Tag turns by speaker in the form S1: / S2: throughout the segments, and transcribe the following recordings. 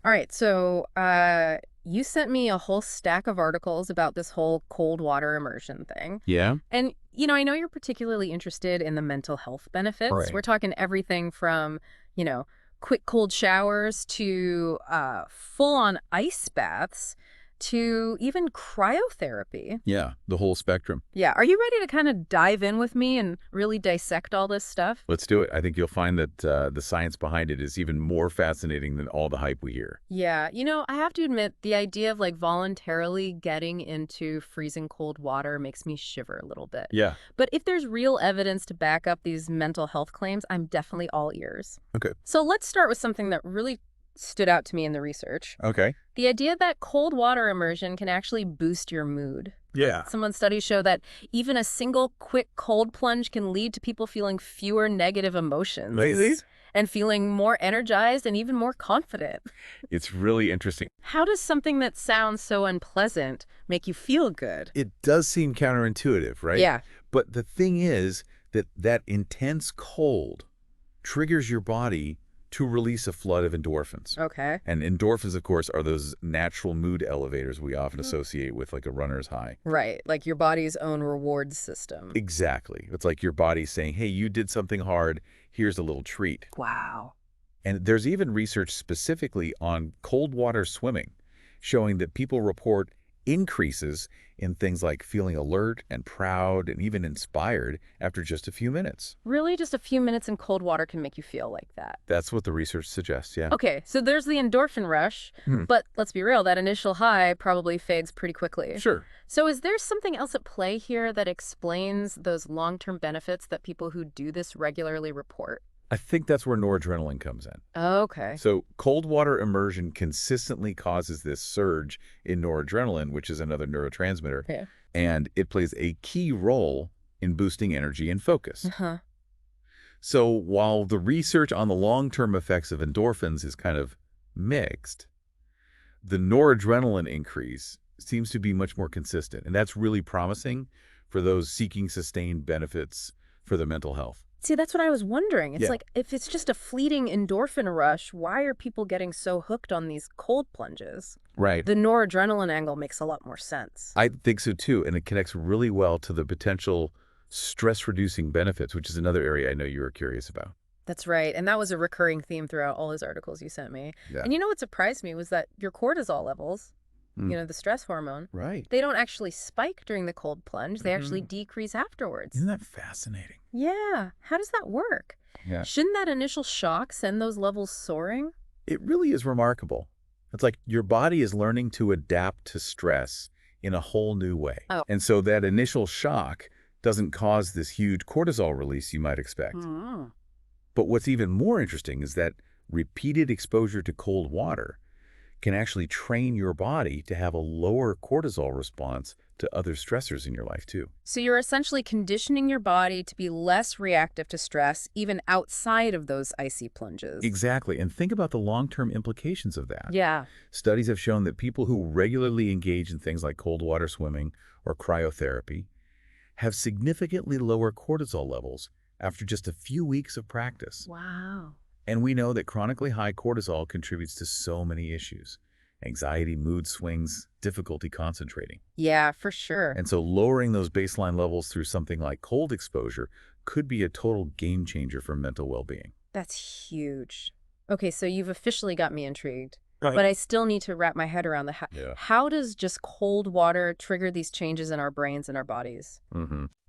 S1: All right, so you sent me a whole stack of articles about this whole cold water immersion thing.
S2: Yeah?
S1: And, I know you're particularly interested in the mental health benefits. We're
S2: Right.
S1: talking everything from, you know, quick cold showers to full-on ice baths to even cryotherapy.
S2: Yeah, the whole spectrum.
S1: Yeah, are you ready to kind of dive in with me and really dissect all this stuff?
S2: Let's do it. I think you'll find that the science behind it is even more fascinating than all the hype we hear.
S1: Yeah, I have to admit, the idea of like voluntarily getting into freezing cold water makes me shiver a little bit.
S2: Yeah.
S1: But if there's real evidence to back up these mental health claims, I'm definitely all ears.
S2: Okay.
S1: So let's start with something that really stood out to me in the research.
S2: Okay.
S1: The idea that cold water immersion can actually boost your mood.
S2: Yeah.
S1: Some studies show that even a single quick cold plunge can lead to people feeling fewer negative
S2: Lately?
S1: emotions and feeling more energized and even more confident.
S2: It's really interesting.
S1: How does something that sounds so unpleasant make you feel good?
S2: It does seem counterintuitive, right?
S1: Yeah.
S2: But the thing is that intense cold triggers your body to release a flood of endorphins.
S1: Okay.
S2: And endorphins, of course, are those natural mood elevators we often associate with like a runner's high.
S1: Right. Like your body's own reward system.
S2: Exactly. It's like your body saying, hey, you did something hard. Here's a little treat.
S1: Wow.
S2: And there's even research specifically on cold water swimming, showing that people report increases in things like feeling alert and proud and even inspired after just a few minutes.
S1: Really? Just a few minutes in cold water can make you feel like that?
S2: That's what the research suggests, yeah.
S1: Okay, so there's the endorphin rush,
S2: Hmm.
S1: but let's be real, that initial high probably fades pretty quickly.
S2: Sure.
S1: So is there something else at play here that explains those long-term benefits that people who do this regularly report?
S2: I think that's where noradrenaline comes in.
S1: Okay.
S2: So cold water immersion consistently causes this surge in noradrenaline, which is another neurotransmitter,
S1: Yeah.
S2: and it plays a key role in boosting energy and focus.
S1: Uh-huh.
S2: So while the research on the long-term effects of endorphins is kind of mixed, the noradrenaline increase seems to be much more consistent, and that's really promising for those seeking sustained benefits for their mental health.
S1: See, that's what I was wondering. It's
S2: Yeah.
S1: like, if it's just a fleeting endorphin rush, why are people getting so hooked on these cold plunges?
S2: Right.
S1: The noradrenaline angle makes a lot more sense.
S2: I think so too, and it connects really well to the potential stress-reducing benefits, which is another area I know you were curious about.
S1: That's right. And that was a recurring theme throughout all his articles you sent me.
S2: Yeah.
S1: And what surprised me was that your cortisol levels,
S2: Mm.
S1: the stress hormone,
S2: Right.
S1: they don't actually spike during the cold plunge. They actually
S2: Mhm.
S1: decrease afterwards.
S2: Isn't that fascinating?
S1: Yeah. How does that work?
S2: Yeah.
S1: Shouldn't that initial shock send those levels soaring?
S2: It really is remarkable. It's like your body is learning to adapt to stress in a whole new way.
S1: Oh.
S2: And so that initial shock doesn't cause this huge cortisol release you might expect.
S1: Mm.
S2: But what's even more interesting is that repeated exposure to cold water can actually train your body to have a lower cortisol response to other stressors in your life too.
S1: So you're essentially conditioning your body to be less reactive to stress, even outside of those icy plunges.
S2: Exactly. And think about the long-term implications of that.
S1: Yeah.
S2: Studies have shown that people who regularly engage in things like cold water swimming or cryotherapy have significantly lower cortisol levels after just a few weeks of practice.
S1: Wow.
S2: And we know that chronically high cortisol contributes to so many issues: anxiety, mood swings, difficulty concentrating.
S1: Yeah, for sure.
S2: And so lowering those baseline levels through something like cold exposure could be a total game changer for mental well-being.
S1: That's huge. Okay, so you've officially got me intrigued.
S2: Right.
S1: But I still need to wrap my head around
S2: Yeah.
S1: how does just cold water trigger these changes in our brains and our bodies?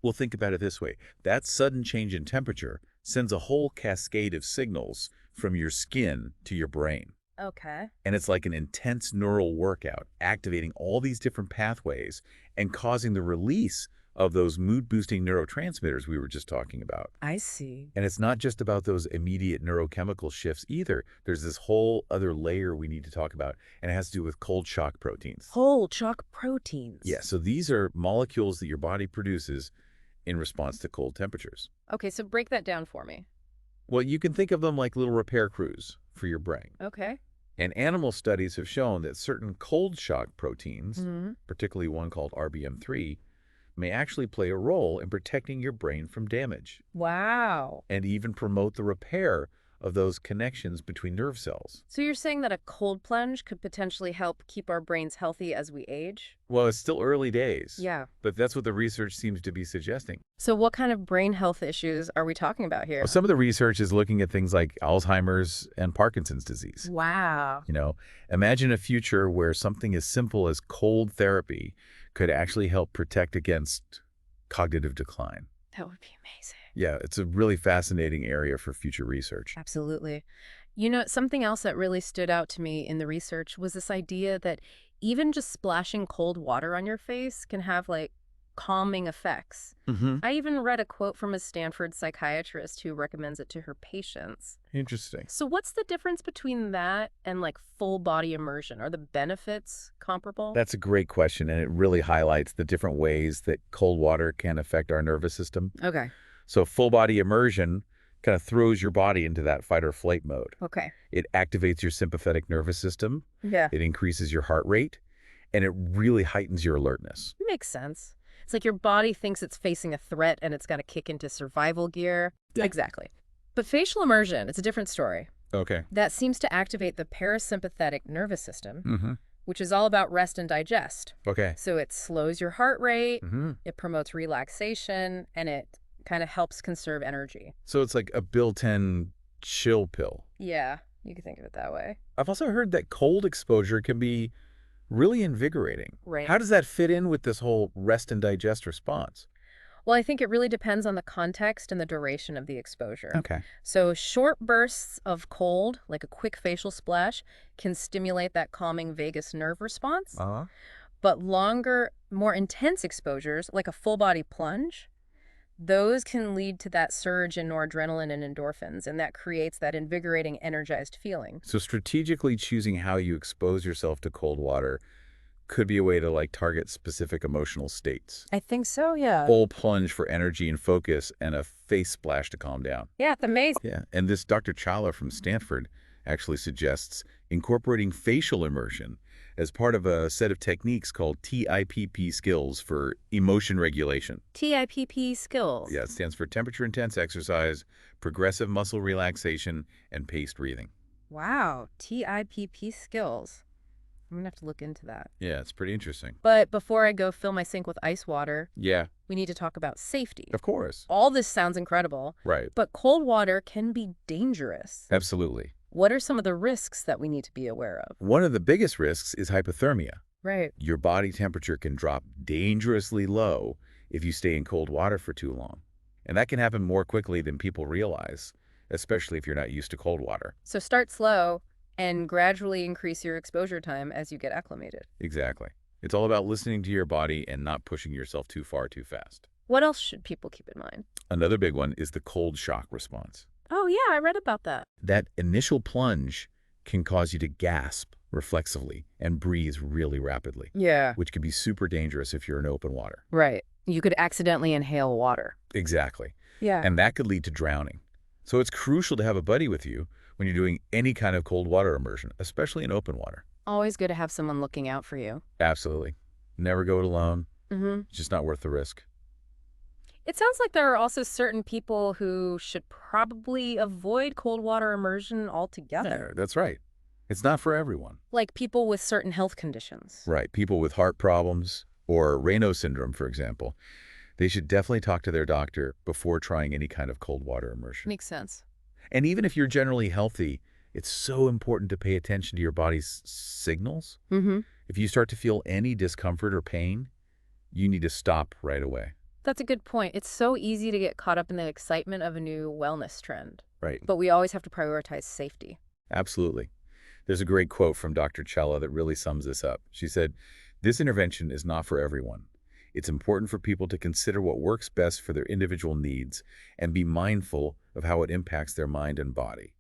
S2: Well, think about it this way. That sudden change in temperature sends a whole cascade of signals from your skin to your brain.
S1: Okay.
S2: And it's like an intense neural workout, activating all these different pathways and causing the release of those mood-boosting neurotransmitters we were just talking about.
S1: I see.
S2: And it's not just about those immediate neurochemical shifts either. There's this whole other layer we need to talk about, and it has to do with cold shock proteins.
S1: Whole chalk proteins.
S2: Yeah, so these are molecules that your body produces in response to cold temperatures.
S1: Okay, so break that down for me.
S2: Well, you can think of them like little repair crews for your brain.
S1: Okay.
S2: And animal studies have shown that certain cold shock proteins,
S1: Mm-hmm.
S2: particularly one called RBM3, may actually play a role in protecting your brain from damage
S1: Wow.
S2: and even promote the repair of those connections between nerve cells.
S1: So you're saying that a cold plunge could potentially help keep our brains healthy as we age?
S2: Well, it's still early days,
S1: Yeah.
S2: but that's what the research seems to be suggesting.
S1: So what kind of brain health issues are we talking about here?
S2: Well, some of the research is looking at things like Alzheimer's and Parkinson's disease.
S1: Wow.
S2: Imagine a future where something as simple as cold therapy could actually help protect against cognitive decline.
S1: That would be amazing.
S2: Yeah, it's a really fascinating area for future research.
S1: Absolutely. Something else that really stood out to me in the research was this idea that even just splashing cold water on your face can have calming effects.
S2: Mm-hmm.
S1: I even read a quote from a Stanford psychiatrist who recommends it to her patients.
S2: Interesting.
S1: So what's the difference between that and full body immersion? Are the benefits comparable?
S2: That's a great question, and it really highlights the different ways that cold water can affect our nervous system.
S1: Okay.
S2: So full body immersion kind of throws your body into that fight or flight mode.
S1: Okay.
S2: It activates your sympathetic nervous system.
S1: Yeah.
S2: It increases your heart rate, and it really heightens your alertness.
S1: Makes sense. It's like your body thinks it's facing a threat and it's got to kick into survival gear.
S2: Yeah.
S1: Exactly. But facial immersion, it's a different story.
S2: Okay.
S1: That seems to activate the parasympathetic nervous system,
S2: Mm-hmm.
S1: which is all about rest and digest.
S2: Okay.
S1: So it slows your heart rate,
S2: Mm-hmm.
S1: it promotes relaxation, and it kind of helps conserve energy.
S2: So it's like a built-in chill pill.
S1: Yeah, you could think of it that way.
S2: I've also heard that cold exposure can be really invigorating.
S1: Right.
S2: How does that fit in with this whole rest and digest response?
S1: Well, I think it really depends on the context and the duration of the exposure.
S2: Okay.
S1: So short bursts of cold, like a quick facial splash, can stimulate that calming vagus nerve response.
S2: Uh-huh.
S1: But longer, more intense exposures, like a full body plunge, those can lead to that surge in noradrenaline and endorphins, and that creates that invigorating, energized feeling.
S2: So strategically choosing how you expose yourself to cold water could be a way to target specific emotional states.
S1: I think so, yeah.
S2: Full plunge for energy and focus, and a face splash to calm down.
S1: Yeah, it's amazing.
S2: Yeah, and this Dr. Chawla from Stanford actually suggests incorporating facial immersion as part of a set of techniques called TIPP skills for emotion regulation.
S1: TIPP skills.
S2: Yeah, it stands for temperature intense exercise, progressive muscle relaxation, and paced breathing.
S1: Wow, TIPP skills. I'm going to have to look into that.
S2: Yeah, it's pretty interesting.
S1: But before I go fill my sink with ice water,
S2: Yeah,
S1: we need to talk about safety.
S2: of course.
S1: All this sounds incredible,
S2: Right.
S1: but cold water can be dangerous.
S2: Absolutely.
S1: What are some of the risks that we need to be aware of?
S2: One of the biggest risks is hypothermia.
S1: Right.
S2: Your body temperature can drop dangerously low if you stay in cold water for too long. And that can happen more quickly than people realize, especially if you're not used to cold water.
S1: So start slow and gradually increase your exposure time as you get acclimated.
S2: Exactly. It's all about listening to your body and not pushing yourself too far too fast.
S1: What else should people keep in mind?
S2: Another big one is the cold shock response.
S1: Oh, yeah, I read about that.
S2: That initial plunge can cause you to gasp reflexively and breathe really rapidly,
S1: Yeah.
S2: which can be super dangerous if you're in open water.
S1: Right. You could accidentally inhale water.
S2: Exactly.
S1: Yeah.
S2: And that could lead to drowning. So it's crucial to have a buddy with you when you're doing any kind of cold water immersion, especially in open water.
S1: Always good to have someone looking out for you.
S2: Absolutely. Never go it alone.
S1: Mm-hmm.
S2: It's just not worth the risk.
S1: It sounds like there are also certain people who should probably avoid cold water immersion altogether.
S2: That's right. It's not for everyone.
S1: Like people with certain health conditions.
S2: Right. People with heart problems or Raynaud syndrome, for example, they should definitely talk to their doctor before trying any kind of cold water immersion.
S1: Makes sense.
S2: And even if you're generally healthy, it's so important to pay attention to your body's signals.
S1: Mm-hmm.
S2: If you start to feel any discomfort or pain, you need to stop right away.
S1: That's a good point. It's so easy to get caught up in the excitement of a new wellness trend.
S2: Right.
S1: But we always have to prioritize safety.
S2: Absolutely. There's a great quote from Dr. Chawla that really sums this up. She said, "This intervention is not for everyone. It's important for people to consider what works best for their individual needs and be mindful of how it impacts their mind and body."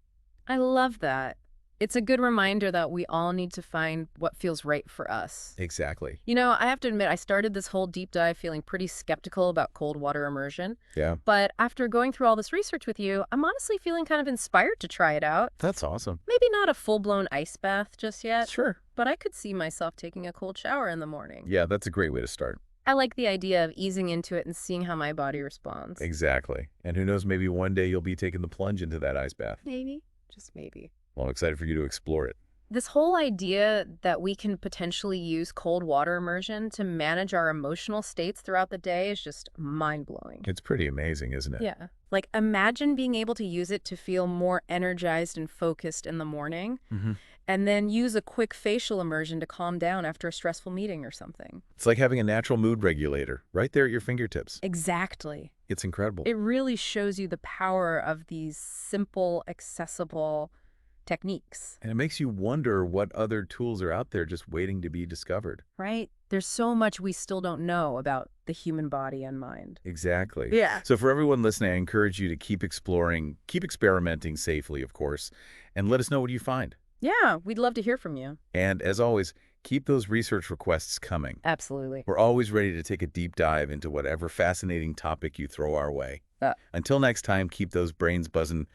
S1: I love that. It's a good reminder that we all need to find what feels right for us.
S2: Exactly.
S1: I have to admit, I started this whole deep dive feeling pretty skeptical about cold water immersion.
S2: Yeah.
S1: But after going through all this research with you, I'm honestly feeling kind of inspired to try it out.
S2: That's awesome.
S1: Maybe not a full-blown ice bath just yet,
S2: Sure.
S1: but I could see myself taking a cold shower in the morning.
S2: Yeah, that's a great way to start.
S1: I like the idea of easing into it and seeing how my body responds.
S2: Exactly. And who knows, maybe one day you'll be taking the plunge into that ice bath.
S1: Maybe. just maybe.
S2: Well, I'm excited for you to explore it.
S1: This whole idea that we can potentially use cold water immersion to manage our emotional states throughout the day is just mind-blowing.
S2: It's pretty amazing, isn't it?
S1: Yeah. Like, imagine being able to use it to feel more energized and focused in the morning,
S2: Hmm.
S1: and then use a quick facial immersion to calm down after a stressful meeting or something.
S2: It's like having a natural mood regulator right there at your fingertips.
S1: Exactly.
S2: It's incredible.
S1: It really shows you the power of these simple, accessible techniques,
S2: And it makes you wonder what other tools are out there just waiting to be discovered.
S1: right? There's so much we still don't know about the human body and mind.
S2: Exactly.
S1: Yeah.
S2: So for everyone listening, I encourage you to keep exploring, keep experimenting safely, of course, and let us know what you find.
S1: Yeah, we'd love to hear from you.
S2: And as always, keep those research requests coming.
S1: Absolutely.
S2: We're always ready to take a deep dive into whatever fascinating topic you throw our way.
S1: Uh,
S2: Until next time, keep those brains buzzing